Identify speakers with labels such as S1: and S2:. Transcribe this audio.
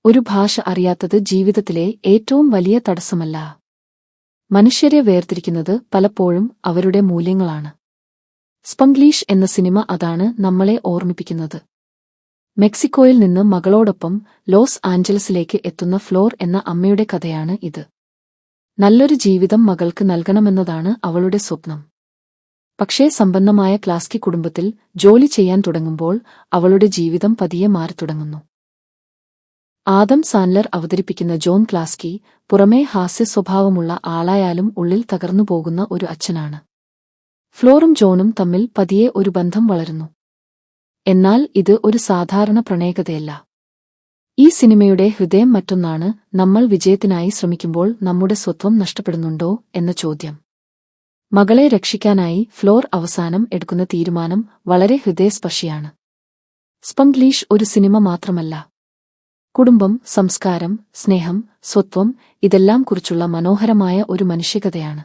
S1: ഒരു ഭാഷ അറിയാത്തത് ജീവിതത്തിലെ ഏറ്റവും വലിയ തടസ്സമല്ല. മനുഷ്യരെ വേർതിരിക്കുന്നത് പലപ്പോഴും അവരുടെ മൂല്യങ്ങളാണ്. സ്പംഗ്ലീഷ് എന്ന സിനിമ അതാണ് നമ്മളെ ഓർമ്മിപ്പിക്കുന്നത്. മെക്സിക്കോയിൽ നിന്ന് മകളോടൊപ്പം ലോസ് ആഞ്ചലസിലേക്ക് എത്തുന്ന ഫ്ലോർ എന്ന അമ്മയുടെ കഥയാണ് ഇത്. നല്ലൊരു ജീവിതം മകൾക്ക് നൽകണമെന്നതാണ് അവളുടെ സ്വപ്നം. പക്ഷേ സമ്പന്നമായ ക്ലാസ്കി കുടുംബത്തിൽ ജോലി ചെയ്യാൻ തുടങ്ങുമ്പോൾ അവളുടെ ജീവിതം പതിയെ മാറിത്തുടങ്ങുന്നു. ആദം സാൻഡലർ അവതരിപ്പിക്കുന്ന ജോൺ ക്ലാസ്കി പുറമേ ഹാസ്യസ്വഭാവമുള്ള ആളായാലും ഉള്ളിൽ തകർന്നുപോകുന്ന ഒരു അച്ഛനാണ്. ഫ്ലോറും ജോണും തമ്മിൽ പതിയെ ഒരു ബന്ധം വളരുന്നു. എന്നാൽ ഇത് ഒരു സാധാരണ പ്രണയകഥയല്ല. ഈ സിനിമയുടെ ഹൃദയം മറ്റൊന്നാണ്. നമ്മൾ വിജയത്തിനായി ശ്രമിക്കുമ്പോൾ നമ്മുടെ സ്വത്വം നഷ്ടപ്പെടുന്നുണ്ടോ എന്ന ചോദ്യം. മകളെ രക്ഷിക്കാനായി ഫ്ലോർ അവസാനം എടുക്കുന്ന തീരുമാനം വളരെ ഹൃദയസ്പർശിയാണ്. സ്പംഗ്ലീഷ് ഒരു സിനിമ മാത്രമല്ല. കുടുംബം, സംസ്കാരം, സ്നേഹം, സ്വത്വം ഇതെല്ലാം കുറിച്ചുള്ള മനോഹരമായ ഒരു മനുഷ്യകഥയാണ്.